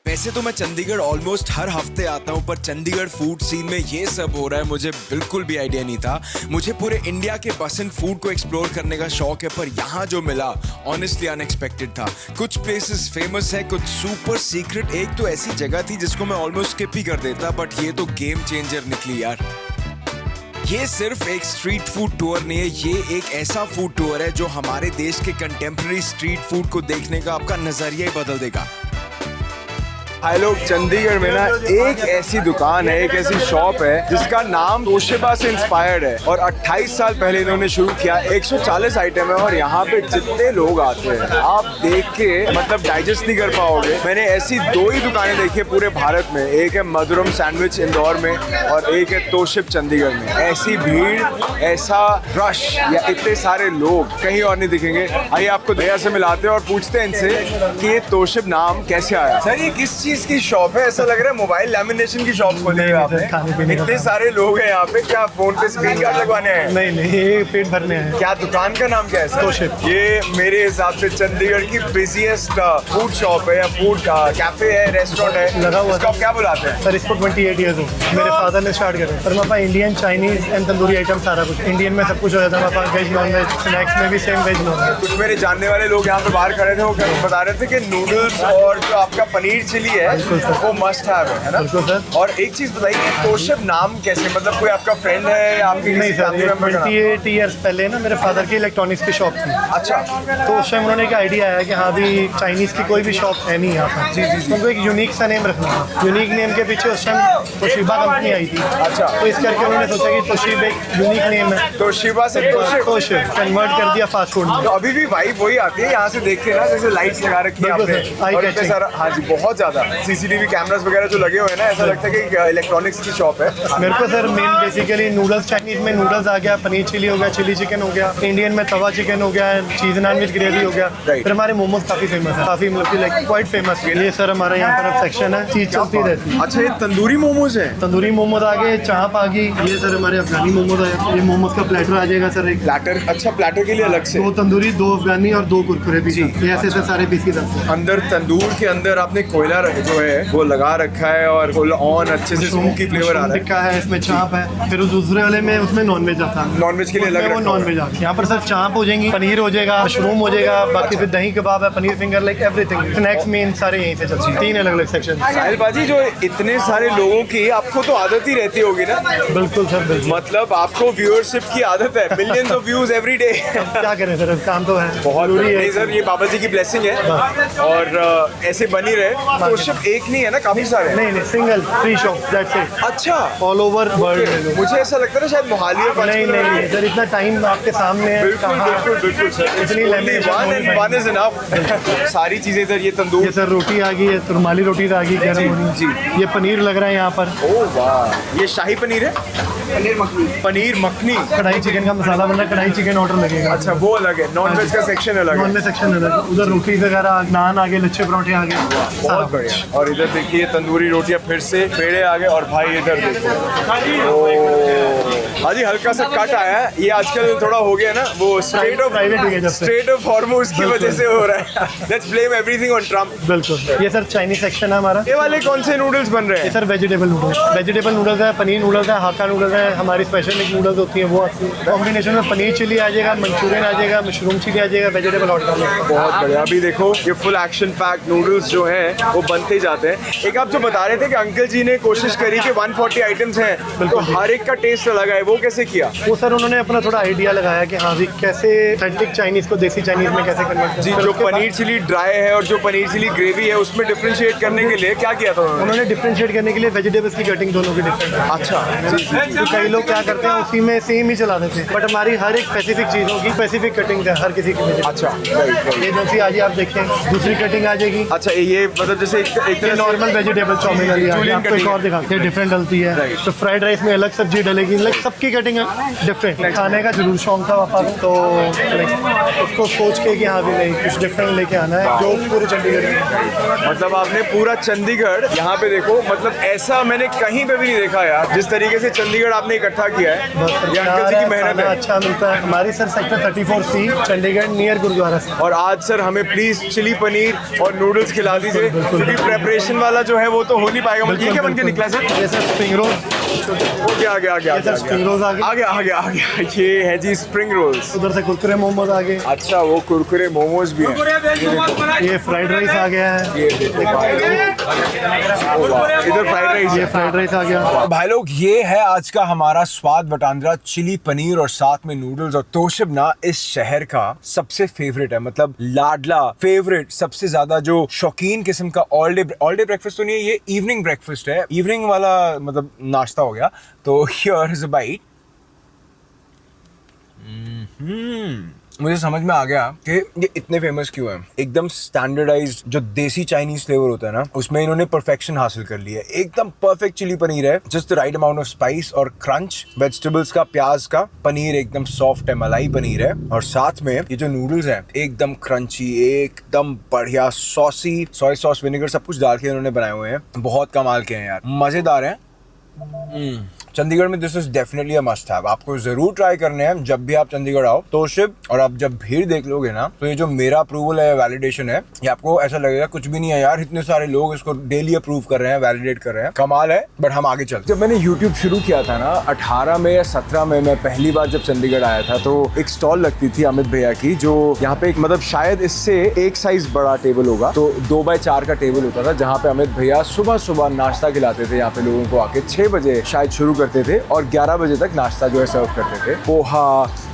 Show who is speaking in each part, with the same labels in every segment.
Speaker 1: वैसे तो मैं चंडीगढ़ ऑलमोस्ट हर हफ्ते आता हूँ, पर चंडीगढ़ फूड सीन में ये सब हो रहा है मुझे बिल्कुल भी आइडिया नहीं था। मुझे पूरे इंडिया के पसंद फूड को एक्सप्लोर करने का शौक है, पर यहाँ जो मिला ऑनेस्टली अनएक्सपेक्टेड था। कुछ प्लेसेस फेमस है, कुछ सुपर सीक्रेट। एक तो ऐसी जगह थी जिसको मैं ऑलमोस्ट स्किप ही कर देता, बट ये तो गेम चेंजर निकली यार। ये सिर्फ एक स्ट्रीट फूड टूर नहीं है, ये एक ऐसा फूड टूर है जो हमारे देश के कंटेम्प्रेरी स्ट्रीट फूड को देखने का आपका नजरिया ही बदल देगा। हाय लोग, चंडीगढ़ में ना एक ऐसी दुकान है, एक ऐसी शॉप है जिसका नाम तोशिबा से इंस्पायर्ड है और 28 साल पहले इन्होंने शुरू किया। 140 आइटम है और यहाँ पे जितने लोग आते हैं आप देख के मतलब डाइजेस्ट नहीं कर पाओगे। मैंने ऐसी 2 ही दुकानें देखी है पूरे भारत में, एक है मधुरम सैंडविच इंदौर में और एक है तोशिब चंडीगढ़ में। ऐसी भीड़, ऐसा रश या इतने सारे लोग कहीं और नहीं दिखेंगे। आइए आपको भैया से मिलाते हैं और पूछते हैं इनसे कि ये तोशिब नाम कैसे आया। सर ये किस चीज की शॉप है? ऐसा लग रहा है मोबाइल लैमिनेशन की शॉप खोली है आपने। इतने सारे लोग हैं यहाँ पे, क्या फोन पे स्क्रीन गार्ड लगवाने हैं?
Speaker 2: नहीं, ये पेट भरने हैं।
Speaker 1: क्या दुकान का नाम क्या है सर?
Speaker 2: तोशिब।
Speaker 1: ये मेरे हिसाब से चंडीगढ़ की बिजिएस्ट फूड शॉप है या फूड कैफे है, रेस्टोरेंट है
Speaker 2: लगा हुआ।
Speaker 1: इसको आप क्या बुलाते हैं?
Speaker 2: सर इसको 28 ईयर्स हो मेरे फादर ने स्टार्ट करा। सर मेरे पास Indian, Chinese and tandoori item सारा कुछ। इंडियन में सब कुछ हो जाता है मेरे पास, वेज नॉन वेज। स्नैक्स में भी सेम वेज नॉन वेज।
Speaker 1: कुछ मेरे जानने वाले लोग यहाँ पे बाहर खड़े थे, वो बता रहे थे कि नूडल्स और जो आपका पनीर चिली है वो मस्ट हैव है ना?
Speaker 2: बिल्कुल सर।
Speaker 1: और एक चीज बताइए, तोशिब नाम कैसे, मतलब कोई आपका फ्रेंड है या आपकी
Speaker 2: नहीं
Speaker 1: किसी
Speaker 2: सर,
Speaker 1: family
Speaker 2: ये
Speaker 1: member का?
Speaker 2: 28 ईयर्स पहले ना मेरे फादर की इलेक्ट्रॉनिक्स की शॉप थी।
Speaker 1: अच्छा।
Speaker 2: तो उस टाइम उन्होंने एक आइडिया आया कि हाँ भी चाइनीज़ की कोई भी शॉप है नहीं यहाँ पर। जी। उनको एक यूनिक सा नेम रखना था। यूनिक नेम के पीछे उस टाइम तोशिबा कंपनी आई थी।
Speaker 1: अच्छा।
Speaker 2: तो इस करके उन्होंने सोचा कि तोशिब एक यूनिक नेम है,
Speaker 1: तोशिबा से
Speaker 2: तोशिब कन्वर्ट कर दिया फास्ट फूड में।
Speaker 1: तो अभी भी वाइब वही आती है यहाँ से देख के ना, जैसे लाइट्स लगा रखी है
Speaker 2: बिल्कुल
Speaker 1: आपने
Speaker 2: सर, eye
Speaker 1: और इतने
Speaker 2: catching।
Speaker 1: सारा, हाँ जी बहुत ज्यादा सीसीटीवी कैमरास वगैरह जो लगे हुए हैं ना, ऐसा लगता है कि इलेक्ट्रॉनिक्स की शॉप है।
Speaker 2: मेरे को sir main basically noodles, Chinese में नूडल्स आ गया, पनीर चिली हो गया, चिली चिकन हो गया, इंडियन में तवा चिकन हो गया, चीज नान विद ग्रेवी हो गया। फिर हमारे मोमोज काफी फेमस है, काफी मतलब लाइक क्वाइट फेमस। ये सर हमारा यहाँ पर सेक्शन है, चीज चलती रहती है।
Speaker 1: अच्छा, ये तंदूरी मोमोज है?
Speaker 2: तंदूरी मोमोज आ गए, चाप आ गई। ये सर हमारे अफगानी मोमोज आए। ये मोमोज का प्लेटर आ जाएगा सर, एक
Speaker 1: प्लेटर। अच्छा, प्लेटर के लिए अलग से
Speaker 2: 2 तंदूरी, 2 अफगानी और 2 कुरकुरे पीस। ये ऐसे सारे पीसेस आते हैं।
Speaker 1: अंदर तंदूर के अंदर आपने कोयला जो है वो लगा रखा है और फुल ऑन अच्छे से स्मोकी फ्लेवर आ रहा है।
Speaker 2: टिक्का है, इसमें चाप है। फिर उस दूसरे वाले में उसमें नॉनवेज आता है।
Speaker 1: नॉनवेज के लिए अलग
Speaker 2: वो नॉनवेज आता है। यहाँ पर सर चाप हो जाएंगी, पनीर हो जाएगा, मशरूम हो जाएगा, बाकी फिर दही कबाब है, paneer finger, like everything. Snacks में सारे यहीं से चलते हैं। 3 अलग अलग सेक्शन।
Speaker 1: साहिल बाजी, जो इतने सारे लोगों की आपको तो आदत ही रहती होगी ना?
Speaker 2: बिल्कुल सर, बिल्कुल।
Speaker 1: मतलब आपको व्यूअरशिप की आदत है, millions of views every day.
Speaker 2: क्या करें सर, काम तो है,
Speaker 1: बहुत
Speaker 2: जरूरी
Speaker 1: नहीं
Speaker 2: है
Speaker 1: सर, ये बाबा जी की ब्लेसिंग है और ऐसे बनी रहे। तो सिर्फ एक नहीं है ना, काफी सारे हैं।
Speaker 2: नहीं, सिंगल 3 शॉप, दैट्स इट।
Speaker 1: अच्छा,
Speaker 2: ऑल ओवर वर्ल्ड।
Speaker 1: मुझे ऐसा लगता है शायद मोहाली और
Speaker 2: नहीं सर, इतना टाइम आपके सामने है।
Speaker 1: बिल्कुल सर,
Speaker 2: इतनी
Speaker 1: one is enough। सारी चीजें इधर, ये तंदूर।
Speaker 2: ये सर रोटी आ गई है, रुमाली रोटी आ गई गर्म होनी।
Speaker 1: जी।
Speaker 2: ये पनीर लग रहा है यहाँ पर।
Speaker 1: ओह वाह, ये शाही पनीर है? पनीर मखनी।
Speaker 2: कढ़ाई चिकन का मसाला बन रहा है, कढ़ाई चिकन ऑर्डर लगेगा।
Speaker 1: अच्छा, वो अलग है, नॉन वेज का सेक्शन अलग है।
Speaker 2: नॉन वेज सेक्शन अलग है। उधर रोटी वगैरह, नान आगे, लच्छे पराठे आगे।
Speaker 1: बहुत बढ़िया। और इधर देखिए तंदूरी रोटियां, फिर से पेड़े आ गए। और भाई इधर देखो, हाजी हल्का सा कट आया है। ये आजकल थोड़ा हो गया ना, वो स्ट्रेट ऑफ हॉर्मोन्स की वजह से हो रहा है। Let's blame everything on Trump.
Speaker 2: बिल्कुल। ये सर चाइनीज सेक्शन है हमारा।
Speaker 1: ये वाले कौन से नूडल्स बन रहे
Speaker 2: ये
Speaker 1: हैं?
Speaker 2: सर वेजिटेबल नूडल्स है, पनीर नूडल्स है, हाका नूडल्स है, हमारी स्पेशल एक नूडल्स होती है वो आती है। कॉम्बिनेशन में पनीर चिली आ जाएगा, मंचूरियन आ जाएगा, मशरूम चिली आ जाएगा, वेजिटेबल हॉट डॉग।
Speaker 1: बहुत बढ़िया। अभी देखो ये फुल एक्शन पैक नूडल्स जो हैं वो बनते जाते हैं। एक आप जो बता रहे थे कि अंकल जी ने कोशिश करी कि 140 आइटम्स हैं, तो हर एक का टेस्ट अलग है, वो कैसे किया?
Speaker 2: वो सर उन्होंने अपना थोड़ा आइडिया लगाया कि हाँ भी कैसे ऑथेंटिक चाइनीज को देसी चाइनीज में कैसे कन्वर्ट।
Speaker 1: जी, जो पनीर चिली ड्राई है और जो पनीर चिली ग्रेवी है उसमें डिफरेंशिएट करने के लिए क्या किया था
Speaker 2: उन्होंने? डिफरेंशिएट करने के लिए वेजिटेबल्स की कटिंग दोनों की डिफरेंट है।
Speaker 1: अच्छा जी,
Speaker 2: तो कई लोग क्या करते हैं उसी में सेम ही चला देते हैं, बट हमारी हर एक स्पेसिफिक चीज़ों की स्पेसिफिक कटिंग है हर किसी की।
Speaker 1: अच्छा,
Speaker 2: ये जो सी आज आप देखें, दूसरी कटिंग आ जाएगी।
Speaker 1: अच्छा, ये मतलब जैसे एक
Speaker 2: नॉर्मल वेजिटेबल चाउमीन वाली आपको एक और दिखाते हैं, डिफरेंट डलती है। तो फ्राइड राइस में अलग सब्जी डलेगी, लाइक सब केक की कटिंग डिफरेंट, खाने का जरूर शौक था पापा को, तो like, उसको सोच के कि हाँ भी नहीं कुछ डिफरेंट लेके आना है जो पूरे चंडीगढ़ में।
Speaker 1: मतलब आपने पूरा चंडीगढ़ यहाँ पे देखो, मतलब ऐसा मैंने कहीं पे भी नहीं देखा यार, जिस तरीके से चंडीगढ़ आपने इकट्ठा किया है। ये अंकल जी की मेहनत है।
Speaker 2: अच्छा मिलता है हमारी sir sector 34C Chandigarh near gurdwara से।
Speaker 1: और आज सर हमें प्लीज चिली पनीर और नूडल्स खिला दीजिए, क्योंकि प्रेपरेशन वाला जो है वो तो हो नहीं पाएगा। मतलब ये क्या बन के निकला सर?
Speaker 2: ये सर स्प्रिंग रोल,
Speaker 1: वो क्या आ गया आ गया
Speaker 2: ये सर स्प्रिंग रोल्स आ गए,
Speaker 1: आ गया। ये है जी स्प्रिंग रोल्स।
Speaker 2: उधर से कुरकुरे मोमोज आ गए।
Speaker 1: अच्छा, वो कुरकुरे मोमोज भी हैं।
Speaker 2: ये फ्राइड राइस आ गया है।
Speaker 1: ये देखो भाई, ओ वाह, इधर फ्राइड राइस,
Speaker 2: ये फ्राइड राइस आ गया।
Speaker 1: भाई लोग ये है आज का हमारा स्वाद वटांद्रा, चिली पनीर और साथ में नूडल्स। और तोशिब ना इस शहर का सबसे फेवरेट है, मतलब लाडला फेवरेट, सबसे ज्यादा जो शौकीन किस्म का ऑल डे ब्रेकफास्ट तो नहीं है, ये इवनिंग ब्रेकफास्ट है, इवनिंग वाला मतलब नाश्ता हो गया। तो हियर इज अ बाइट। मुझे समझ में आ गया कि ये इतने फेमस क्यों है। एकदम स्टैंडर्डाइज्ड जो देसी चाइनीज फ्लेवर होता है ना, उसमें इन्होंने परफेक्शन हासिल कर लिया है। एकदम परफेक्ट चिली पनीर है, just the right amount of spice और क्रंच, वेजिटेबल्स का, प्याज का, पनीर एकदम सॉफ्ट है, मलाई पनीर है। और साथ में ये जो नूडल्स हैं एकदम क्रंची, एकदम बढ़िया सॉसी, सोया सॉस, विनेगर सब कुछ डाल के इन्होंने बनाए हुए हैं। बहुत कमाल के हैं यार, मजेदार हैं। चंडीगढ़ में this is definitely a must have, आपको जरूर ट्राई करने हैं जब भी आप चंडीगढ़ आओ। तोशिब, और आप जब भीड़ देख लोगे ना, तो ये जो मेरा अप्रूवल है, वैलिडेशन है, ये आपको ऐसा लगेगा कुछ भी नहीं है यार, इतने सारे लोग इसको डेली अप्रूव कर रहे हैं, वैलिडेट कर रहे हैं, कमाल है। बट हम आगे चलते। जब मैंने यूट्यूब शुरू किया था ना 18 में या 17 में, मैं पहली बार जब चंडीगढ़ आया था, तो एक स्टॉल लगती थी अमित भैया की, जो यहाँ पे एक मतलब शायद इससे एक साइज बड़ा टेबल होगा, तो 2x4 का टेबल होता था, जहाँ पे अमित भैया सुबह सुबह नाश्ता खिलाते थे यहाँ पे लोगों को आके। 6 बजे शायद शुरू करते थे और 11 बजे तक नाश्ता जो है सर्व करते थे। Poha,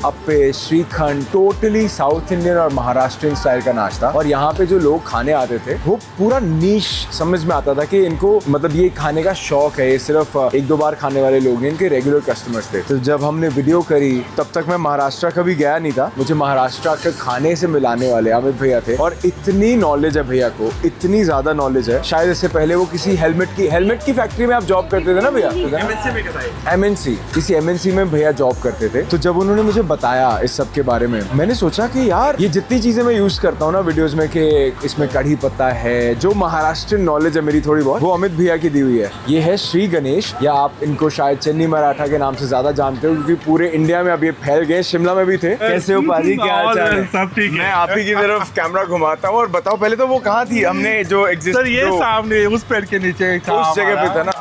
Speaker 1: appe, shrikhand, totally south Indian और महाराष्ट्रियन स्टाइल का नाश्ता। और यहाँ पे जो लोग खाने आते थे वो पूरा नीश समझ में आता था कि इनको मतलब ये खाने का शौक है, ये सिर्फ 1-2 बार खाने वाले लोग नहीं, इनके रेगुलर कस्टमर्स थे। तो जब हमने वीडियो करी तब तक मैं महाराष्ट्र कभी गया नहीं था, मुझे महाराष्ट्र के खाने से मिलाने वाले अमित भैया थे। और इतनी नॉलेज है भैया को, इतनी ज्यादा नॉलेज है, शायद इससे पहले वो किसी हेलमेट की फैक्ट्री में आप जॉब करते थे ना भैया? MNC, किसी MNC में भैया जॉब करते थे। तो जब उन्होंने मुझे बताया इस सब के बारे में, मैंने सोचा कि यार ये जितनी चीजें मैं यूज करता हूँ ना वीडियोस में, कि इसमें कढ़ी पत्ता है, जो महाराष्ट्रियन नॉलेज है मेरी थोड़ी बहुत, वो अमित भैया की दी हुई है। ये है श्री गणेश, या आप इनको शायद चन्नी मराठा के नाम से ज्यादा जानते हो, क्योंकि पूरे इंडिया में अब ये फैल गए, शिमला में भी थे। कैसे हो पाजी, क्या हाल चाल है?
Speaker 3: सब ठीक है।
Speaker 1: मैं आप ही की तरफ कैमरा घुमाता हूँ। और बताओ पहले तो वो कहाँ थी, हमने जो एग्जिस्ट,
Speaker 3: सर ये सामने उस पेड़ के नीचे
Speaker 1: उस जगह पे था ना?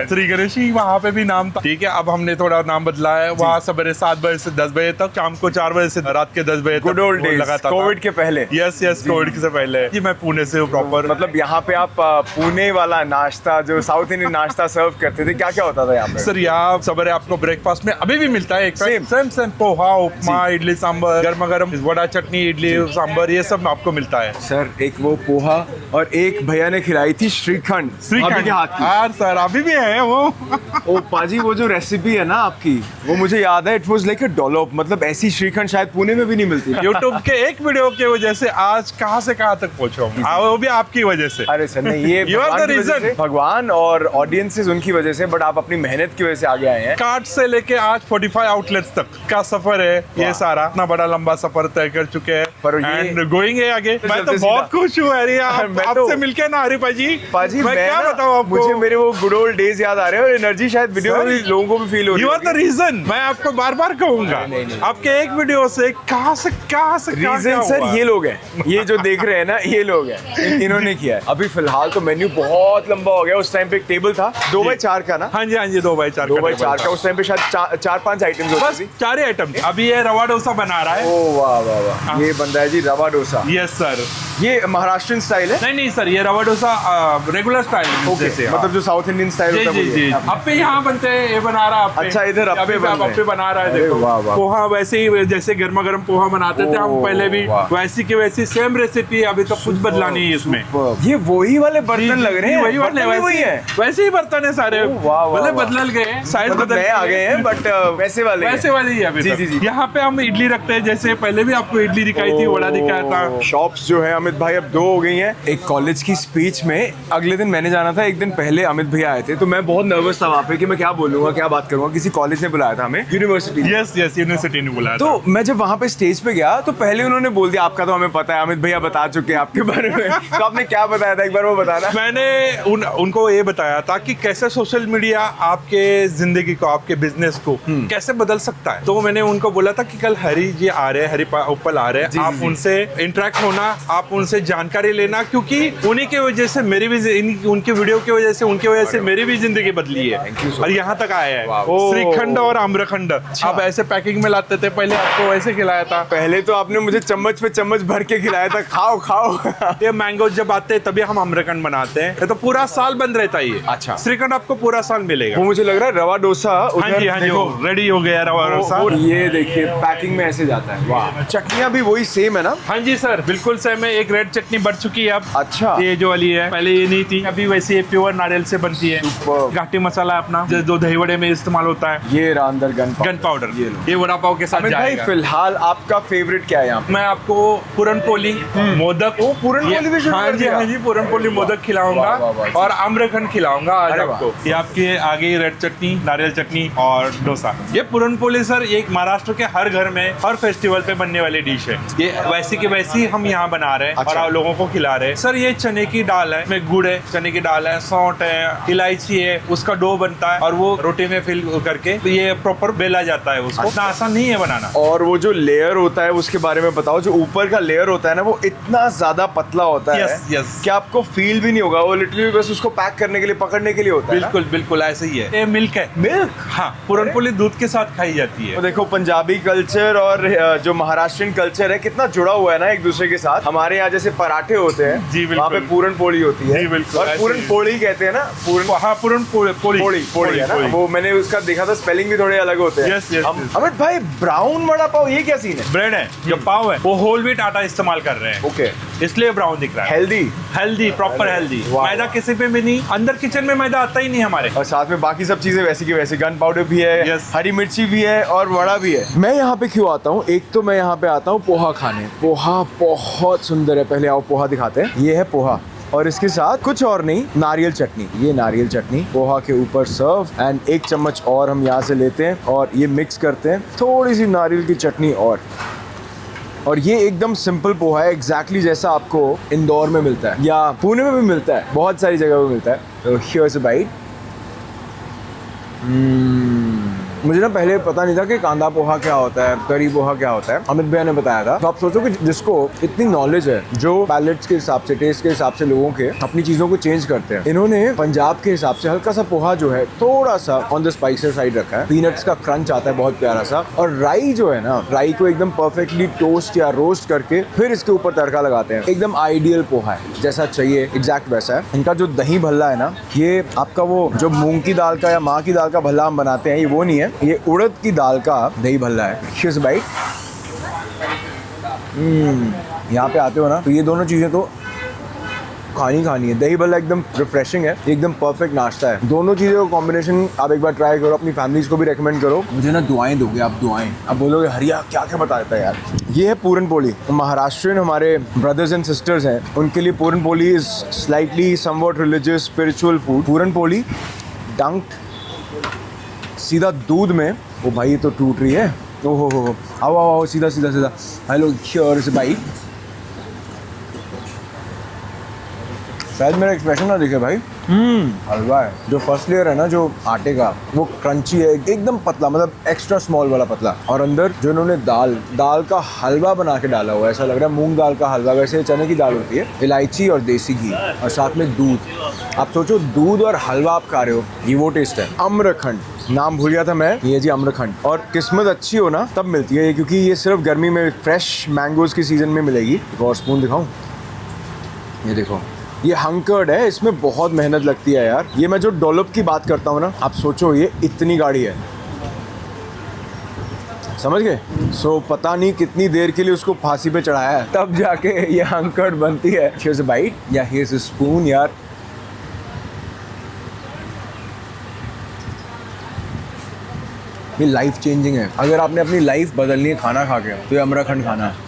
Speaker 3: श्री गणेश ही वहाँ पे भी नाम था। ठीक है, अब हमने थोड़ा नाम बदला है। वहाँ सवेरे 7 बजे से 10 बजे तक, शाम को 4 बजे से रात के 10 बजे तक।
Speaker 1: गुड ओल्ड डेज, कोविड के पहले।
Speaker 3: यस, कोविड से पहले जी। मैं पुणे से हूँ प्रॉपर।
Speaker 1: मतलब यहाँ पे आप पुणे वाला नाश्ता, जो साउथ इंडियन नाश्ता सर्व करते थे, क्या क्या होता था यहाँ पे?
Speaker 3: सर यहाँ सवेरे आपको ब्रेकफास्ट में अभी भी मिलता है, एक सेम पोहा, उपमा, इडली सांभर, गर्मा गर्म वड़ा, चटनी, इडली सांभर, ये सब आपको मिलता है।
Speaker 1: सर एक वो पोहा, और एक भैया ने खिलाई थी श्रीखंड के हाथ की।
Speaker 3: हाँ सर, अभी भी है वो।
Speaker 1: ओ पाजी, वो जो रेसिपी है ना आपकी, वो मुझे याद है, it was like a dollop. मतलब ऐसी श्रीखंड शायद पुणे में भी नहीं मिलती।
Speaker 3: यूट्यूब के एक वीडियो की वजह से आज कहाँ से कहाँ तक पहुंचा हूँ, वो भी आपकी वजह से।
Speaker 1: अरे सर नहीं, ये
Speaker 3: You are the reason.
Speaker 1: भगवान और ऑडियंसेस उनकी वजह से, बट आप अपनी मेहनत की वजह से आगे आए हैं।
Speaker 3: कार्ट से लेके आज 45 आउटलेट्स तक का सफर है ये सारा। इतना बड़ा लंबा सफर तय कर चुके हैं,
Speaker 1: पर
Speaker 3: एंड गोइंग है आगे। मैं तो बहुत खुश हूँ आपसे मिलके ना हरी पाजी।
Speaker 1: मैं
Speaker 3: क्या बताऊँ आपको,
Speaker 1: मुझे मेरे वो गुड ओल्ड डेज याद आ रहे हैं, और एनर्जी शायद वीडियो में भी लोगों को भी फील हो रही है।
Speaker 3: You are the reason. मैं आपको बार बार कहूंगा, आपके एक वीडियो से कहाँ से
Speaker 1: रीजन सर ये लोग हैं, ये जो देख रहे हैं ना, ये लोग हैं, इन्होंने किया है। अभी फिलहाल तो मेन्यू बहुत लंबा हो गया। उस टाइम पे एक टेबल था 2x4 का ना?
Speaker 3: हाँ जी 2x4
Speaker 1: का। उस टाइम पे शायद 4-5 आइटम्स होते
Speaker 3: बस 4 ही आइटम थे। अभी ये रवा डोसा बना रहा है।
Speaker 1: ओ वाह वाह वाह, ये बंदा है जी रवा डोसा।
Speaker 3: Yes sir.
Speaker 1: ये महाराष्ट्रियन स्टाइल है?
Speaker 3: नहीं सर, ये रवा डोसा रेगुलर स्टाइल है,
Speaker 1: मतलब जो साउथ इंडियन स्टाइल होता है।
Speaker 3: जी अप्पे यहाँ बनते हैं, ये बना रहा है।
Speaker 1: अच्छा, इधर अप्पे
Speaker 3: बना रहा है, देखो पोहा वैसे ही, जैसे गर्मा गर्म पोहा बनाते थे हम पहले भी, वैसी की वैसी सेम रेसिपी। अभी तो कुछ बदला नहीं है इसमें।
Speaker 1: ये वही वाले बर्तन लग रहे हैं?
Speaker 3: वही वाले, वैसे ही बर्तन है सारे, भले बदल गए, साइज बदल
Speaker 1: आ गए हैं, बट वैसे वाले
Speaker 3: ही है अभी। यहाँ पे हम इडली रखते हैं, जैसे पहले भी आपको इडली दिखाई थी, वड़ा दिखाया था।
Speaker 1: शॉप्स जो है अमित भाई अब 2 हो गई हैं। एक कॉलेज की स्पीच में अगले दिन मैंने जाना था, एक दिन पहले अमित भैया आए थे, तो मैं बहुत नर्वस था वहाँ पे कि मैं क्या बोलूंगा, क्या बात करूंगा। किसी कॉलेज ने बुलाया था हमें, यूनिवर्सिटी।
Speaker 3: यस यूनिवर्सिटी ने बुलाया
Speaker 1: तो मैं जब वहाँ पे स्टेज पे गया तो पहले उन्होंने बोल दिया आपका तो हमें पता है, अमित भैया बता चुके हैं आपके बारे में। तो आपने क्या बताया था, एक बार वो बताना।
Speaker 3: मैंने उनको ये बताया था कि कैसे सोशल मीडिया आपके जिंदगी को, आपके बिजनेस को कैसे बदल सकता है। तो मैंने उनको बोला था कि कल हरी जी आ रहे हैं, हरी उपल आ रहे हैं, आप उनसे इंटरेक्ट होना, आप उनसे जानकारी लेना, क्योंकि उन्हीं की वजह से मेरी भी, उनके वीडियो की वजह से, उनकी वजह से मेरी भी जिंदगी बदली है और यहाँ तक आया है। श्रीखंड और आम्रखंड आप ऐसे पैकिंग में लाते थे, पहले आपको वैसे खिलाया था।
Speaker 1: पहले तो आपने मुझे चम्मच पे चम्मच भर के खिलाया था, खाओ खाओ।
Speaker 3: ये मैंगो जब आते हैं तभी हम आम्रखंड बनाते हैं, तो पूरा साल बंद रहता है ये।
Speaker 1: अच्छा।
Speaker 3: श्रीखंड आपको पूरा साल मिलेगा।
Speaker 1: वो मुझे लग रहा है रवा डोसा।
Speaker 3: हाँ जी, रेडी हो गया रवा डोसा।
Speaker 1: ये देखिए पैकिंग में ऐसे जाता है। वाह। चटनियाँ भी वही सेम है ना?
Speaker 3: हाँ जी सर, बिल्कुल सेम है। एक रेड चटनी बढ़ चुकी है अब।
Speaker 1: अच्छा।
Speaker 3: ये जो वाली है, पहले ये नहीं थी, अभी वैसे ये प्योर नारियल से बनती है। घाटी मसाला अपना जो दही वड़े में इस्तेमाल होता है।
Speaker 1: ये रहा अंदर गन
Speaker 3: पाउडर। ये वड़ा पाव के साथ
Speaker 1: भाई फिलहाल आपका फेवरेट क्या है यहाँ?
Speaker 3: मैं आपको पूरन पोली, मोदक।
Speaker 1: पूरन पोली भी?
Speaker 3: हाँ जी, पूरन पोली मोदक खिलाऊंगा और आम्रखंड खिलाऊंगा आज आपको। ये आपके आगे रेड चटनी, नारियल चटनी और डोसा। ये पूरन पोली सर एक महाराष्ट्र के हर घर में, हर फेस्टिवल पे बनने वाली डिश है। ये वैसी की वैसी हम यहाँ बना रहे हैं।
Speaker 1: अच्छा।
Speaker 3: और आप लोगों को खिला रहे हैं। सर ये चने की दाल है, में गुड़ है, चने की दाल है, सौंठ है, इलायची है, उसका डो बनता है और वो रोटी में फिल करके तो ये प्रॉपर बेला जाता है। उसको इतना आसान नहीं है बनाना।
Speaker 1: और वो जो लेयर होता है उसके बारे में बताओ। जो ऊपर का लेयर होता है ना, वो इतना ज्यादा पतला होता है कि आपको फील भी नहीं होगा। वो लिटरली बस उसको पैक करने के लिए, पकड़ने के लिए होता है।
Speaker 3: बिल्कुल ऐसे ही है। ये मिल्क है।
Speaker 1: मिल्क?
Speaker 3: हाँ, पूरन पोली दूध के साथ खाई जाती है।
Speaker 1: तो देखो पंजाबी कल्चर और जो महाराष्ट्रियन कल्चर है कितना जुड़ा हुआ है ना एक दूसरे के साथ। हमारे यहाँ जैसे पराठे होते हैं,
Speaker 3: जी बिल्कुल,
Speaker 1: वहाँ पे पूरन पोली होती है।
Speaker 3: जी बिल्कुल,
Speaker 1: और पूरन पोली कहते हैं ना,
Speaker 3: पूरन पोली
Speaker 1: है ना। वो मैंने उसका देखा था, स्पेलिंग भी थोड़े अलग होते हैं।
Speaker 3: यस।
Speaker 1: अमित भाई ब्राउन वड़ा पाव ये क्या सीन है?
Speaker 3: ब्रेड है, जो पाव है वो होल व्हीट आटा इस्तेमाल कर रहे हैं।
Speaker 1: ओके,
Speaker 3: इसलिए ब्राउन दिख रहा है। Healthy proper healthy. मैदा किसी पे भी नहीं, अंदर किचन में मैदा आता ही नहीं हमारे।
Speaker 1: और साथ में बाकी सब चीजें वैसी की वैसी, गन पाउडर भी है, हरी मिर्ची भी है और वड़ा भी है। मैं यहाँ पे क्यों आता हूँ? एक तो मैं यहाँ पे आता हूँ पोहा खाने। पोहा बहुत सुंदर है। पहले आओ पोहा दिखाते हैं। ये है पोहा और इसके साथ कुछ और नहीं, नारियल चटनी। ये नारियल चटनी पोहा के ऊपर सर्व, एंड 1 चम्मच और हम यहाँ से लेते हैं और ये मिक्स करते हैं, थोड़ी सी नारियल की चटनी और ये एकदम सिंपल पोहा है, एग्जैक्टली जैसा आपको इंदौर में मिलता है या पुणे में भी मिलता है, बहुत सारी जगह पे मिलता है। तो हियर्स अ बाइट। मुझे ना पहले पता नहीं था कि कांदा पोहा क्या होता है, करी पोहा क्या होता है। अमित भैया ने बताया था। तो आप सोचो कि जिसको इतनी नॉलेज है, जो पैलेट्स के हिसाब से, टेस्ट के हिसाब से लोगों के अपनी चीजों को चेंज करते हैं, इन्होंने पंजाब के हिसाब से हल्का सा पोहा जो है थोड़ा सा ऑन द स्पाइसी साइड रखा है। पीनट्स का क्रंच आता है बहुत प्यारा सा, और राई जो है ना, राई को एकदम परफेक्टली टोस्ट या रोस्ट करके फिर इसके ऊपर तड़का लगाते हैं। एकदम आइडियल पोहा है, जैसा चाहिए एग्जैक्ट वैसा है। इनका जो दही भल्ला है ना, ये आपका वो जो मूंग की दाल का या माँ की दाल का भल्ला हम बनाते हैं, ये वो नहीं है, ये उड़द की दाल का दही भल्ला है। Cheers bite. यहाँ पे आते हो ना तो ये दोनों चीजें तो खानी है। दही भल्ला एकदम रिफ्रेशिंग है, एकदम परफेक्ट नाश्ता है। दोनों चीज़ों का कॉम्बिनेशन आप एक बार ट्राई करो, अपनी फैमिलीज को भी रेकमेंड करो। मुझे ना दुआएं दोगे आप, दुआएं। आप बोलोगे हरिया क्या क्या बता देता है यार। ये है पूरन पोली। महाराष्ट्रियन हमारे ब्रदर्स एंड सिस्टर्स हैं, उनके लिए puran poli is slightly somewhat religious spiritual food. Puran poli dunked सीधा दूध में। ओ भाई ये तो टूट रही है। ओहो हो, आओ सीधा। Hello, here's bite. शायद मेरा एक्सप्रेशन ना दिखे भाई। हलवा है। जो फर्स्ट लेयर है ना जो आटे का, वो क्रंची है, एकदम पतला, मतलब एक्स्ट्रा स्मॉल वाला पतला। और अंदर जो इन्होंने दाल का हलवा बना के डाला हुआ है, ऐसा लग रहा है मूंग दाल का हलवा। वैसे चने की दाल होती है, इलायची और देसी घी और साथ में दूध। आप सोचो दूध और हलवा आप खा रहे हो, ये वो टेस्ट है। आम्रखंड नाम भूल गया था मैं, ये जी आम्रखंड। और किस्मत अच्छी हो ना तब मिलती है ये, क्योंकि ये सिर्फ गर्मी में फ्रेश मैंगोज की सीजन में मिलेगी। एक और स्पून दिखाऊं? ये देखो, ये हंकर्ड है, इसमें बहुत मेहनत लगती है यार। ये मैं जो डोलप की बात करता हूँ ना, आप सोचो ये इतनी गाढ़ी है, समझ गए? सो पता नहीं कितनी देर के लिए उसको फांसी पे चढ़ाया है, तब जाके ये हंकर्ड बनती है। हियर्स अ बाइट या हियर्स अ स्पून यार। ये लाइफ चेंजिंग है। अगर आपने अपनी लाइफ बदलनी है खाना खा के, तो ये आम्रखंड खाना है।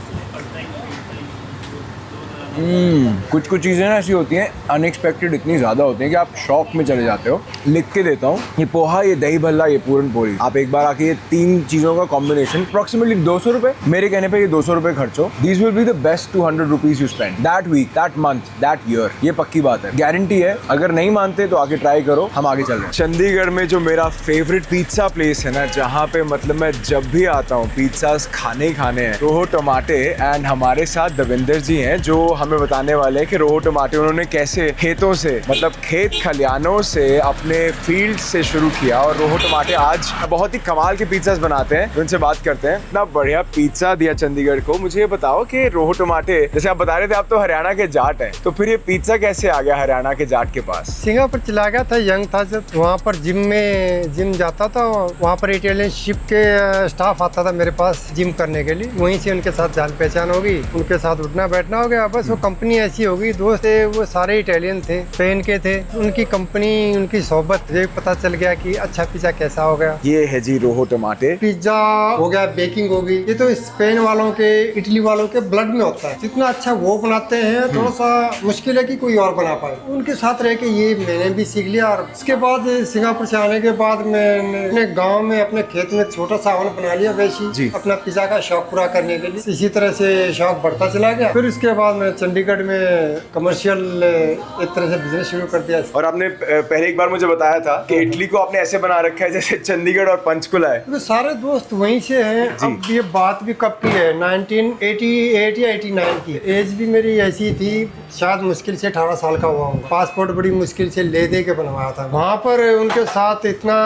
Speaker 1: कुछ कुछ चीज़ें ना ऐसी होती हैं अनएक्सपेक्टेड, इतनी ज़्यादा होती हैं कि आप शॉक में चले जाते हो। लिख के देता हूँ, ये पोहा, ये दही भल्ला, ये पूरन पोली, आप एक बार आके ये 3 चीज़ों का कॉम्बिनेशन अप्रॉक्सीमेटली 200 रुपये, मेरे कहने पे ये 200 रुपये खर्चो। These will be the best 200 rupees you spend that week, that month, that year. ये पक्की बात है, गारंटी है। अगर नहीं मानते तो आके ट्राई करो, हम आगे चल रहे हैं। चंडीगढ़ में जो मेरा फेवरेट पिज्जा प्लेस है ना, जहाँ पे मतलब मैं जब भी आता हूँ पिज्जाज खाने ही खाने हैं, रोहो टमाटे। एंड हमारे साथ दविंदर जी हैं जो हमें बताने वाले हैं कि रोहो टमाटे उन्होंने कैसे खेतों से, मतलब खेत खलियानों से, अपने फील्ड से शुरू किया और रोहो टमाटे आज बहुत ही कमाल के पिज्जाज बनाते हैं। उनसे बात करते हैं। इतना बढ़िया पिज्जा दिया चंडीगढ़ को। मुझे ये बताओ कि रोहो टमाटे, जैसे आप बता रहे थे आप तो हरियाणा के जाट हैं, तो फिर ये पिज्जा कैसे आ गया हरियाणा के जाट के पास?
Speaker 2: सिंगापुर चला गया था, यंग था जब, वहाँ पर जिम जाता था। वहाँ पर इटालियन शिप के स्टाफ आता था मेरे पास जिम करने के लिए। वहीं से उनके साथ जान पहचान हो गई, उनके साथ उठना बैठना हो गया। बस वो कंपनी ऐसी हो गई, दोस्त थे वो सारे इटालियन थे, स्पेन के थे। उनकी कंपनी, उनकी सोहबत, ये पता चल गया कि अच्छा पिज्जा कैसा हो गया।
Speaker 1: ये है जी रोहो टमाटे।
Speaker 2: पिज्जा हो गया, बेकिंग होगी, ये तो स्पेन वालों के, इटली वालों के ब्लड में होता है। जितना अच्छा वो बनाते हैं, थोड़ा सा मुश्किल है कि कोई और बना पाए। उनके साथ रह के ये मैंने भी सीख लिया। और उसके बाद सिंगापुर से आने के बाद मैंने अपने गांव में, अपने खेत में छोटा सा ओवन बना लिया वैसे ही, अपना पिज्जा का शौक पूरा करने के लिए। इसी तरह से शौक बढ़ता चला गया। फिर उसके बाद मैं चंडीगढ़ में कमर्शियल एक तरह से बिजनेस शुरू कर दिया।
Speaker 1: और आपने पहले एक बार मुझे बताया था कि इटली को आपने ऐसे बना रखा है जैसे चंडीगढ़ और पंचकुला है।
Speaker 2: तो सारे दोस्त वहीं से हैं। अब ये बात भी कब की है, 1988 या 89 की। एज भी मेरी ऐसी थी, शायद मुश्किल से 18 साल का हुआ हूँ। पासपोर्ट बड़ी मुश्किल से ले दे के बनवाया था। वहाँ पर उनके साथ इतना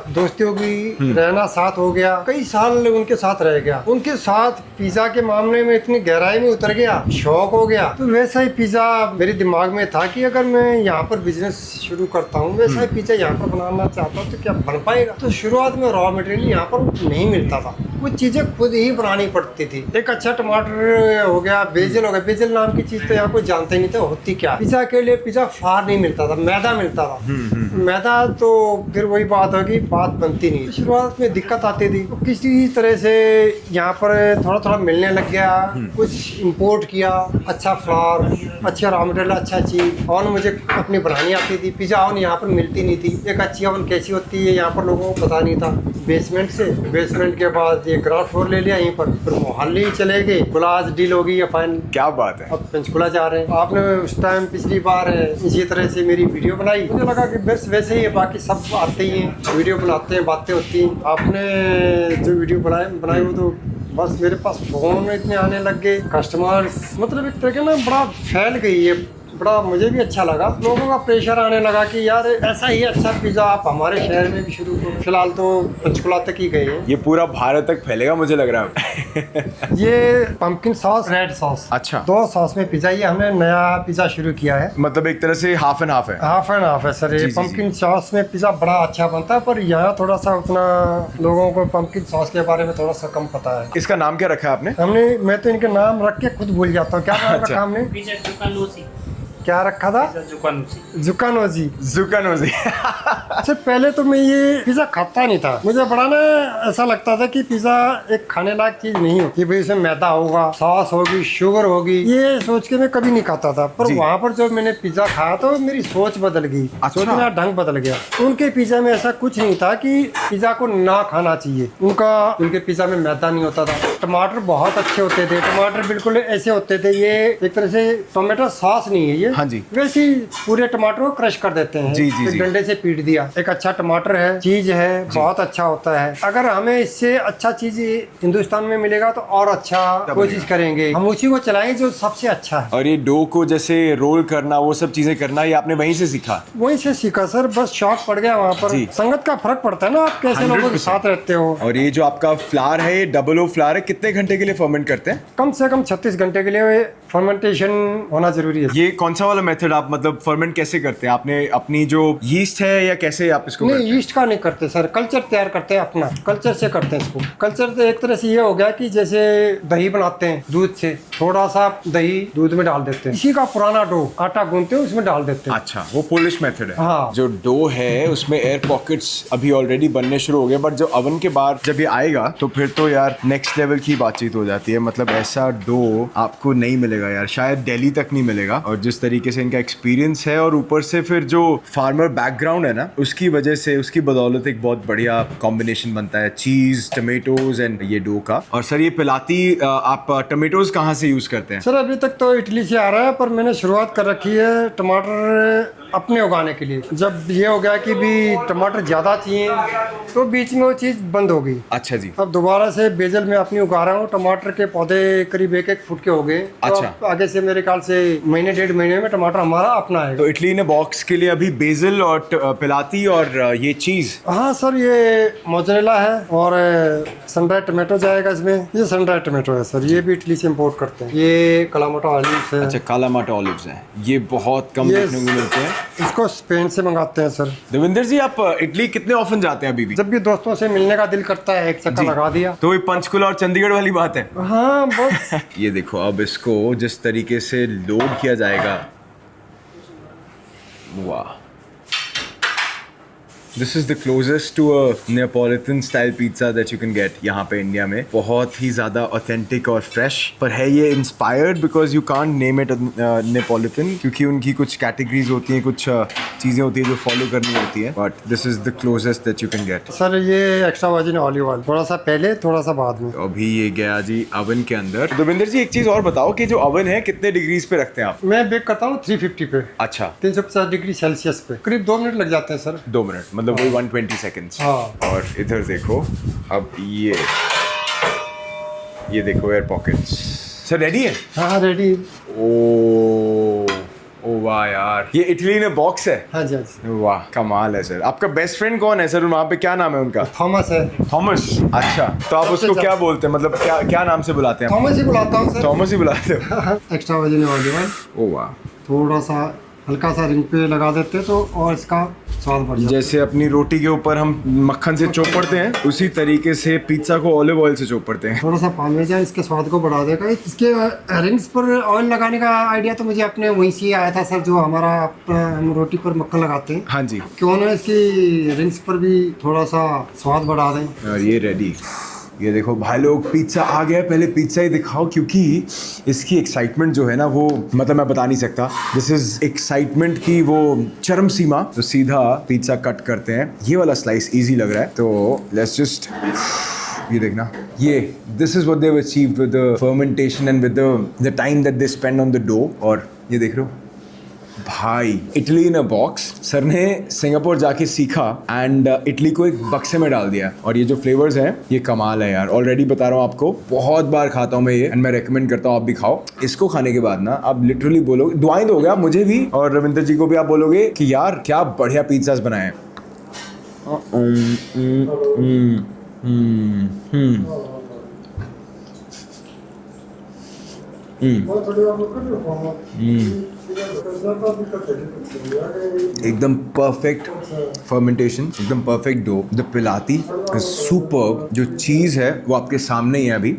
Speaker 2: दोस्ती हो गई, रहना साथ हो गया, कई साल उनके साथ रह गया। उनके साथ पिज्जा के मामले में इतनी गहराई में उतर गया, शौक हो गया। तो वैसा ही पिज्जा मेरे दिमाग में था कि अगर मैं यहाँ पर बिजनेस शुरू करता हूँ, वैसा ही पिज्जा यहाँ पर बनाना चाहता हूँ तो क्या बन पाएगा। तो शुरुआत में रॉ मटेरियल यहाँ पर नहीं मिलता था, कुछ चीजें खुद ही बनानी पड़ती थी। एक अच्छा टमाटर हो गया, बेजल हो गया। बेजल नाम की चीज तो यहाँ कोई जानता ही नहीं था होती क्या। पिज्जा के लिए पिज्जा फ्लावर नहीं मिलता था, मैदा मिलता था। मैदा तो फिर वही बात होगी, बात बनती नहीं। शुरुआत में दिक्कत आती थी, तो किसी तरह से यहाँ पर थोड़ा थोड़ा मिलने लग गया। कुछ इम्पोर्ट किया, अच्छा फ्लावर, अच्छा रॉ मटेरियल, अच्छा चीज। और मुझे अपनी बनानी आती थी। पिज्जा ओवन यहाँ पर मिलती नहीं थी। एक अच्छी ओवन कैसी होती है यहाँ पर लोगों को पता नहीं था। बेसमेंट के बाद ये ग्राउंड फ्लोर ले लिया यहीं पर, फिर मोहाली चले गए। आज डील हो गई है फाइन।
Speaker 1: क्या बात है।
Speaker 2: अब पंचकुला जा रहे हैं। आपने उस टाइम पिछली बार इसी तरह से मेरी वीडियो बनाई, मुझे लगा कि बस वैसे ही है, बाकी सब आते ही हैं, वीडियो बनाते हैं, बातें होती हैं। आपने जो वीडियो बनाई वो तो बस मेरे पास फोन इतने आने लग गए, कस्टमर्स, मतलब एक तरह के ना बड़ा फैल गई है। बड़ा मुझे भी अच्छा लगा। लोगों का प्रेशर आने लगा कि यार ऐसा ही अच्छा पिज्जा आप हमारे शहर में भी शुरू करो। फिलहाल तो पंचकुला तक ही गए हैं।
Speaker 1: ये पूरा भारत तक फैलेगा मुझे लग रहा है।
Speaker 2: ये पंपकिन सॉस, रेड सॉस,
Speaker 1: अच्छा,
Speaker 2: 2 सॉस में पिज्जा। ये हमने नया पिज्जा शुरू किया है।
Speaker 1: मतलब एक तरह से हाफ एंड हाफ है।
Speaker 2: हाफ एंड हाफ है सर। ये पंपकिन सॉस में पिज्जा बड़ा अच्छा बनता है, पर यहाँ थोड़ा सा उतना लोगों को पंपकिन सॉस के बारे में थोड़ा सा कम पता है।
Speaker 1: इसका नाम क्या रखा है आपने?
Speaker 2: मैं तो इनके नाम रख के खुद भूल जाता हूँ। क्या नाम रखा हमने? क्या रखा था? जुकानोजी। अच्छा, पहले तो मैं ये पिज्जा खाता नहीं था। मुझे बड़ा ना ऐसा लगता था कि पिज्जा एक खाने लायक चीज नहीं होती, भाई इसमें मैदा होगा, सॉस होगी, शुगर होगी, ये सोच के मैं कभी नहीं खाता था। पर वहाँ पर जब मैंने पिज्जा खाया तो मेरी सोच बदल गई। सोचने का ढंग बदल गया। उनके पिज्जा में ऐसा कुछ नहीं था कि पिज्जा को ना खाना चाहिए। उनके पिज्जा में मैदा नहीं होता था। टमाटर बहुत अच्छे होते थे, टमाटर बिल्कुल ऐसे होते थे, ये एक तरह से टोमेटो सॉस नहीं है ये।
Speaker 1: हाँ जी।
Speaker 2: वैसे ही पूरे टमाटर को क्रश कर देते हैं। एक डंडे से पीट दिया। एक अच्छा टमाटर है, चीज है, बहुत अच्छा होता है। अगर हमें इससे अच्छा चीज हिंदुस्तान में मिलेगा तो और अच्छा कोशिश करेंगे, हम उसी को चलाएंगे जो सबसे अच्छा है।
Speaker 1: और ये डो को जैसे रोल करना, वो सब चीजें करना, ये आपने वहीं से सीखा?
Speaker 2: वहीं से सीखा सर, बस शौक पड़ गया। वहाँ पर संगत का फर्क पड़ता है ना, आप कैसे लोगों के साथ रहते हो।
Speaker 1: और ये जो आपका फ्लावर है, ये डबल ओ फ्लावर है, कितने घंटे के लिए फर्मेंट करते हैं?
Speaker 2: कम से कम 36 घंटे के लिए फर्मेंटेशन होना जरूरी है।
Speaker 1: ये कौन सा वाला मेथड आप मतलब फर्मेंट कैसे करते हैं? आपने अपनी जो यीस्ट है या कैसे आप इसको
Speaker 4: नहीं, यीस्ट का नहीं करते सर, कल्चर तैयार करते हैं अपना, कल्चर से करते हैं इसको। कल्चर तो एक तरह से ये हो गया कि जैसे दही बनाते हैं दूध से, थोड़ा सा दही दूध में डाल देते हैं, इसी का पुराना डो आटा गूंथते हैं उसमें डाल देते हैं।
Speaker 1: अच्छा, वो पोलिश मेथड है।
Speaker 4: हाँ।
Speaker 1: जो डो है उसमें एयर पॉकेट्स अभी ऑलरेडी बनने शुरू हो गए, बट जो ओवन के बाद जब ये आएगा तो फिर तो यार नेक्स्ट लेवल की बातचीत हो जाती है। मतलब ऐसा डो आपको नहीं मिलेगा यार, शायद दिल्ली तक नहीं मिलेगा। और जिस तरीके से इनका एक्सपीरियंस है और ऊपर से फिर जो फार्मर बैकग्राउंड है ना, उसकी वजह से, उसकी बदौलत एक बहुत बढ़िया कॉम्बिनेशन बनता है चीज, टमेटोज एंड ये डो का। और सर ये पिलाती आप टमेटोज कहाँ से यूज करते हैं?
Speaker 4: सर अभी तक तो इटली से आ रहा है, पर मैंने शुरुआत कर रखी है टमाटर अपने उगाने के लिए। जब ये हो गया कि भी टमाटर ज़्यादा चाहिए तो बीच में वो चीज़ बंद हो गई।
Speaker 1: अच्छा जी।
Speaker 4: अब दोबारा से बेजल में अपनी उगा रहा हूँ। टमाटर के पौधे करीब 1-1 फुट के हो गए।
Speaker 1: अच्छा।
Speaker 4: तो आगे से मेरे ख्याल से महीने 1.5 महीने में टमाटर हमारा अपना है।
Speaker 1: तो इटली ने बॉक्स के लिए अभी बेसिल और पिलाती और ये चीज।
Speaker 4: हाँ सर, ये मोज़रेला है और सनड्राइड टमाटो जाएगा इसमें। ये सनड्राइड टमाटो है सर, ये भी इटली से इम्पोर्ट करते हैं। ये कालामाटो ऑलिव्स है।
Speaker 1: अच्छा, कालामाटो ऑलिव्स हैं, ये बहुत कम
Speaker 4: ये
Speaker 1: देखने को मिलते हैं।
Speaker 4: इसको स्पेन से मंगाते हैं सर।
Speaker 1: देवेंद्र जी, आप इटली कितने ऑफन जाते हैं अभी भी?
Speaker 4: जब भी दोस्तों से मिलने का दिल करता है एक चक्कर लगा दिया।
Speaker 1: तो ये पंचकुला और चंडीगढ़ वाली बात है।
Speaker 4: हाँ बस।
Speaker 1: ये देखो, अब इसको जिस तरीके से लोड किया जाएगा, वाह, this is the closest to a Neapolitan style pizza that you can get यहाँ पे इंडिया में। बहुत ही ज़्यादा ऑथेंटिक और फ्रेश, पर है ये inspired because you can't name it Neapolitan, क्योंकि उनकी कुछ कैटेगरीज होती हैं, कुछ चीज़ें होती हैं जो फॉलो करनी होती है, but this is the closest that you can gate.
Speaker 4: Sir ये एक्स्ट्रा वर्जिन ऑलिव ऑयल, थोड़ा सा पहले थोड़ा सा बाद में।
Speaker 1: अभी ये गया जी ओवन के अंदर। देवेंद्र जी, एक चीज़ और बताओ कि जो ओवन है कितने डिग्रीज पे रखते हैं आप?
Speaker 4: मैं बेक करता हूँ 350 पे।
Speaker 1: अच्छा,
Speaker 4: 350 डिग्री सेल्सियस पे। करीब 2 मिनट लग जाते हैं सर।
Speaker 1: 2 मिनट, मतलब वही 120 सेकेंड्स।
Speaker 4: हाँ।
Speaker 1: और इधर देखो, अब ये देखो एयर पॉकेट्स। सर रेडी है?
Speaker 4: हाँ रेडी।
Speaker 1: ओ वाह यार, ये इटली ने बॉक्स है।
Speaker 4: हाँ जी, हाँ जी।
Speaker 1: वाह, कमाल है सर। आपका बेस्ट फ्रेंड कौन है सर वहाँ पे? क्या नाम है उनका?
Speaker 4: थॉमस है।
Speaker 1: थॉमस। अच्छा, तो आप उसको क्या बोलते हैं, मतलब क्या नाम से बुलाते हैं?
Speaker 4: थॉमस ही बुलाता हूँ सर।
Speaker 1: थॉमस ही बुलाते हो?
Speaker 4: Extra virgin olive oil.
Speaker 1: ओ वाह,
Speaker 4: थोड़ा सा हल्का सा रिंग पे लगा देते तो और इसका स्वाद बढ़ जाता है।
Speaker 1: जैसे अपनी रोटी के ऊपर हम मक्खन से चौपड़ते हैं, उसी तरीके से पिज्जा को ऑलिव ऑयल से चोपड़ते हैं।
Speaker 4: थोड़ा सा पार्मेजान इसके स्वाद को बढ़ा देगा। इसके रिंग्स पर ऑयल लगाने का आइडिया तो मुझे अपने वहीं से आया था सर, जो हमारा हम रोटी पर मक्खन लगाते हैं।
Speaker 1: हाँ जी।
Speaker 4: क्यों ना इसकी रिंग्स पर भी थोड़ा सा स्वाद बढ़ा दें।
Speaker 1: और ये रेडी। ये देखो भाई लोग, पिज्जा आ गया। पहले पिज्जा ही दिखाओ, क्योंकि इसकी एक्साइटमेंट जो है ना, वो मतलब मैं बता नहीं सकता। दिस इज एक्साइटमेंट की वो चरम सीमा। तो सीधा पिज्जा कट करते हैं। ये वाला स्लाइस इजी लग रहा है, तो लेट्स जस्ट, ये देखना, ये this is what they have achieved with the fermentation and with the time that they spend on the dough. और ये देख रहे हो भाई, Italy in a box. Sir ने सिंगापुर जाके सीखा एंड इटली को एक बक्से में डाल दिया। और ये जो फ्लेवर्स हैं, ये कमाल है यार। ऑलरेडी बता रहा हूँ आपको, बहुत बार खाता हूँ मैं ये, एंड मैं रेकमेंड करता हूँ आप भी खाओ। इसको खाने के बाद ना आप लिटरली बोलोगे, दुआएं दोगे आप मुझे भी और रविंदर जी को भी, आप बोलोगे कि यार क्या बढ़िया पिज्जास बनाए हैं। एकदम परफेक्ट फर्मेंटेशन, एकदम परफेक्ट डो। द पिलाती सुपर। जो चीज़ है वो आपके सामने ही है अभी।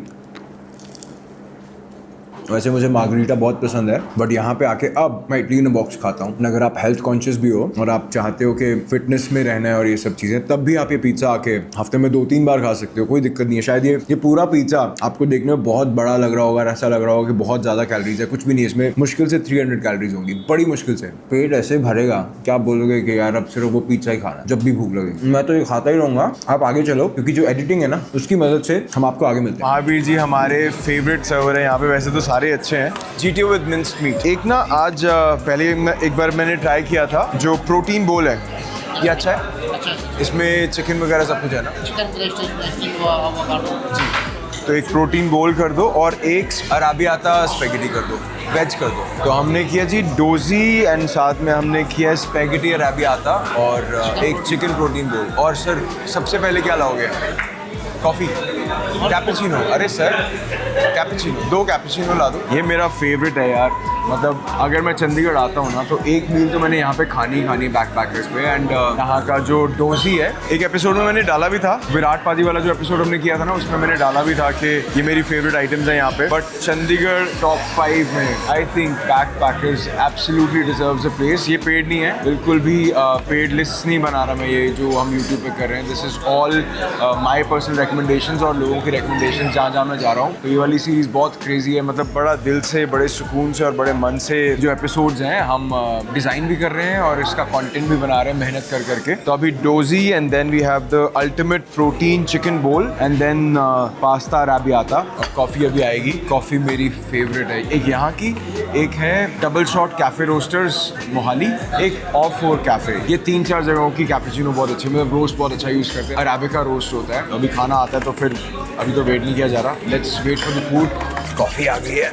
Speaker 1: वैसे मुझे मार्गरीटा बहुत पसंद है, बट यहाँ पे आके अब मैं इटली इन अ बॉक्स खाता हूँ। अगर आप हेल्थ कॉन्शियस भी हो और आप चाहते हो कि फिटनेस में रहना है और ये सब चीज़ें, तब भी आप ये पिज्ज़ा आके हफ्ते में 2-3 बार खा सकते हो, कोई दिक्कत नहीं है। शायद ये पूरा पिज्ज़ा आपको देखने में बहुत बड़ा लग रहा होगा, ऐसा लग रहा होगा कि बहुत ज़्यादा कैलोरीज है। कुछ भी नहीं, इसमें मुश्किल से 300 कैलोरीज होंगी, बड़ी मुश्किल से। पेट ऐसे भरेगा कि आप बोलोगे कि यार अब सिर्फ वो पिज्ज़ा ही खाना जब भी भूख लगे। मैं तो ये खाता ही रहूँगा। आप आगे चलो, क्योंकि जो एडिटिंग है ना, उसकी मदद से हम आपको आगे मिलते हैं। महावीर जी हमारे फेवरेट सर्वर है यहाँ पे। वैसे तो सारे अच्छे हैं। GTO with minced meat. एक ना आज पहले एक बार मैंने ट्राई किया था, जो प्रोटीन बोल है, ये अच्छा है। इसमें चिकन वगैरह सब कुछ है ना?
Speaker 5: चिकन ब्रेस्ट,
Speaker 1: जी। तो एक प्रोटीन बोल कर दो और एक अराबियाता स्पेगेटी कर दो, वेज कर दो। तो हमने किया जी डोजी एंड साथ में हमने किया स्पेगेटी अराबियाता और एक चिकन प्रोटीन बोल। और सर सबसे पहले क्या लाओगे? Coffee, cappuccino. अरे सर कैपुचिनो, 2 कैपुचिनो ला दो। ये मेरा फेवरेट है यार। मतलब अगर मैं चंडीगढ़ आता हूँ ना तो एक मील तो मैंने यहाँ पे खानी बैकपैकर्स पे। एंड यहाँ का जो डोजी है, एक एपिसोड में मैंने डाला भी था, विराट पाजी वाला जो एपिसोड हमने किया था ना, उसमें मैंने डाला भी था कि ये मेरी फेवरेट आइटम्स है यहाँ पे। बट चंडीगढ़ टॉप 5 में I think backpackers absolutely deserves a place. ये पेड नहीं है, बिल्कुल भी पेड लिस्ट नहीं बना रहा मैं, ये जो हम यूट्यूब पे कर रहे हैं। This is all my personal recommendations और लोगों की रिकमेंडेशन जहाँ जहाँ मैं जा रहा हूँ। तो ये वाली सीरीज बहुत क्रेजी है, मतलब बड़ा दिल से, बड़े सुकून से और बड़े मन से जो एपिसोड्स हैं हम डिज़ाइन भी कर रहे हैं और इसका कंटेंट भी बना रहे हैं मेहनत कर करके। तो अभी डोजी and then we have the ultimate protein chicken bowl and then pasta arrabbiata और कॉफ़ी अभी आएगी। कॉफ़ी मेरी फेवरेट है, एक यहाँ की, एक है double shot cafe roasters Mohali, एक ऑफ 4 कैफे। ये 3-4 जगहों की कैपेचिनो बहुत अच्छी, मतलब रोस्ट बहुत अच्छा यूज़ करते हैं। अराबिका रोस्ट होता है। अभी खाना आता है तो फिर अभी तो वेट नहीं किया जा रहा, let's wait for the food. Coffee आ गई है।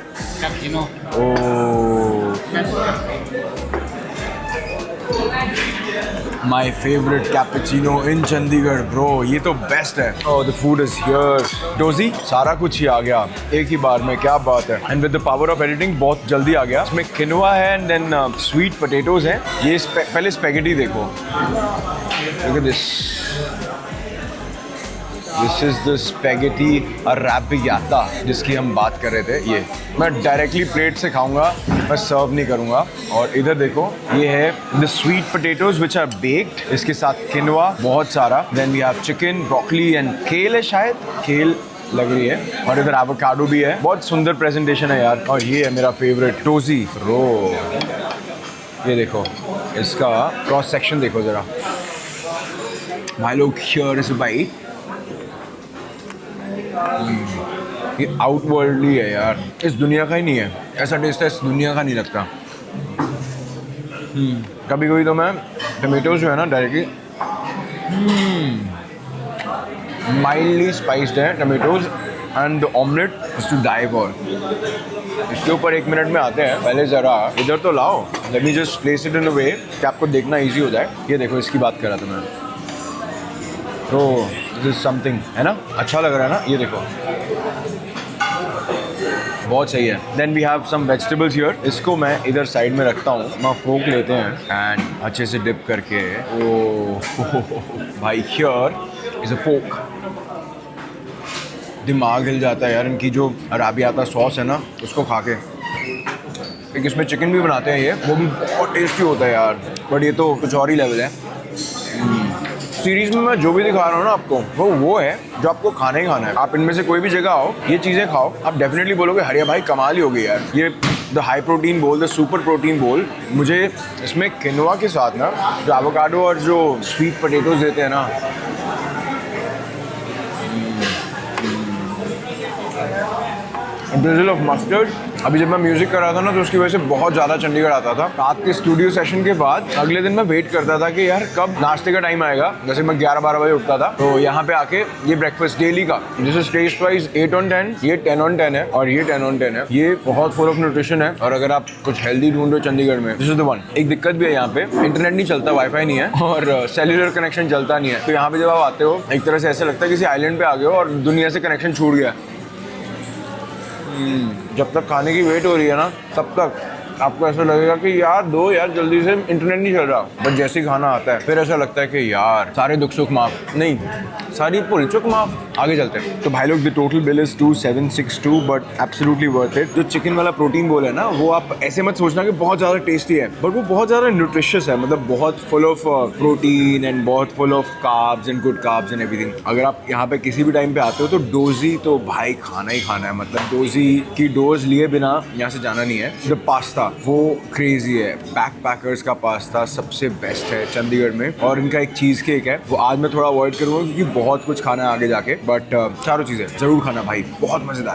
Speaker 1: My favourite cappuccino in Chandigarh bro, ये तो बेस्ट है। Oh the food is here. डोजी सारा कुछ ही आ गया एक ही बार में, क्या बात है। And with the power of editing बहुत जल्दी आ गया। इसमें किनोआ है एंड देन स्वीट पोटैटोज हैं। ये पहले स्पेगेटी देखो, look at this, this is the spaghetti arrabbiata जिसकी हम बात कर रहे थे। ये मैं डायरेक्टली प्लेट से खाऊंगा, मैं सर्व नहीं करूंगा। और इधर देखो, ये है the sweet potatoes which are baked, इसके साथ किनोआ बहुत सारा। Then we have chicken, broccoli and kale है, शायद केल लग रही है। और इधर एवोकाडो भी है। बहुत सुंदर प्रेजेंटेशन है यार। और ये है मेरा फेवरेट डोजी रो। ये देखो, इसका क्रॉस सेक्शन देखो जरा भाई लोग। Here is a bite. ये आउटवर्ल्डली है यार, इस दुनिया का ही नहीं है। ऐसा टेस्ट है, इस दुनिया का नहीं लगता। कभी कभी तो मैं टमेटोज जो है ना डायरेक्टली माइल्डली स्पाइस्ड है tomatoes and omelette is to die for. इसके ऊपर 1 मिनट में आते हैं। पहले ज़रा इधर तो लाओ, let me just place it in a way कि आपको देखना ईजी हो जाए। ये देखो, इसकी बात कर रहा था मैं। तो दिस इज समथिंग, है ना, अच्छा लग रहा है ना। ये देखो बहुत सही है। Then we have some vegetables here. इसको मैं इधर साइड में रखता हूँ। मैं फोक लेते हैं एंड अच्छे से डिप करके। ओ भाई, हियर इज अ फोक। दिमाग हिल जाता है यार इनकी जो अराबियाता सॉस है ना, उसको खा के। एक इसमें चिकन भी बनाते हैं, ये वो भी बहुत टेस्टी होता है यार। बट ये तो कुछ और ही लेवल है। सीरीज में मैं जो भी दिखा रहा हूँ ना आपको, वो है जो आपको खाना ही खाना है। आप इनमें से कोई भी जगह आओ, ये चीज़ें खाओ, आप डेफिनेटली बोलोगे हरिया भाई कमाल ही हो गई यार। ये द हाई प्रोटीन बोल, द सुपर प्रोटीन बोल। मुझे इसमें किनोआ के साथ ना जो एवोकाडो और जो स्वीट पोटैटोज देते हैं ना, drizzle of mustard। अभी जब मैं म्यूजिक कर रहा था ना तो उसकी वजह से बहुत ज़्यादा चंडीगढ़ आता था। रात के स्टूडियो सेशन के बाद अगले दिन मैं वेट करता था कि यार कब नाश्ते का टाइम आएगा। जैसे मैं 11-12 बजे उठता था, तो यहाँ पे आके ये ब्रेकफास्ट डेली का, जैसे टेस्ट वाइज 8 on 10, ये 10 on 10 है और ये 10 on 10 है। ये बहुत फुल ऑफ न्यूट्रिशन है। और अगर आप कुछ हेल्दी ढूंढ रहे हो चंडीगढ़ में, दिस इज द वन। एक दिक्कत भी है यहाँ पे, इंटरनेट नहीं चलता, वाईफाई नहीं है और सेल्यूलर कनेक्शन चलता नहीं है। तो यहाँ पे जब आप आते हो, एक तरह से ऐसा लगता है किसी आइलैंड पे आ गए हो और दुनिया से कनेक्शन छूट गया। जब तक खाने की वेट हो रही है ना, तब तक आपको ऐसा लगेगा कि यार दो यार जल्दी से, इंटरनेट नहीं चल रहा। बट जैसे ही खाना आता है फिर ऐसा लगता है कि यार सारे दुख सुख माफ, नहीं सारी भूल चुक माफ, आगे चलते हैं। तो भाई लोग the total bill is 2762 but absolutely worth it. जो चिकन वाला प्रोटीन बोल है ना, वो आप ऐसे मत सोचना कि बहुत ज़्यादा टेस्टी है, बट वो बहुत ज़्यादा न्यूट्रिशियस है। मतलब बहुत फुल ऑफ प्रोटीन एंड बहुत full of carbs and good carbs and everything. अगर आप यहाँ पे किसी भी टाइम पे आते हो तो डोजी तो भाई खाना ही खाना है। मतलब डोजी की डोज लिए बिना यहाँ से जाना नहीं है। द पास्ता वो क्रेजी है। बैकपैकर्स का पास्ता सबसे बेस्ट है चंडीगढ़ में। और इनका एक चीज़ केक है, वो आज मैं थोड़ा अवॉइड करूँगा क्योंकि बहुत कुछ खाना है आगे जाके, बट चारों चीज़ें ज़रूर खाना भाई, बहुत मज़ेदार है।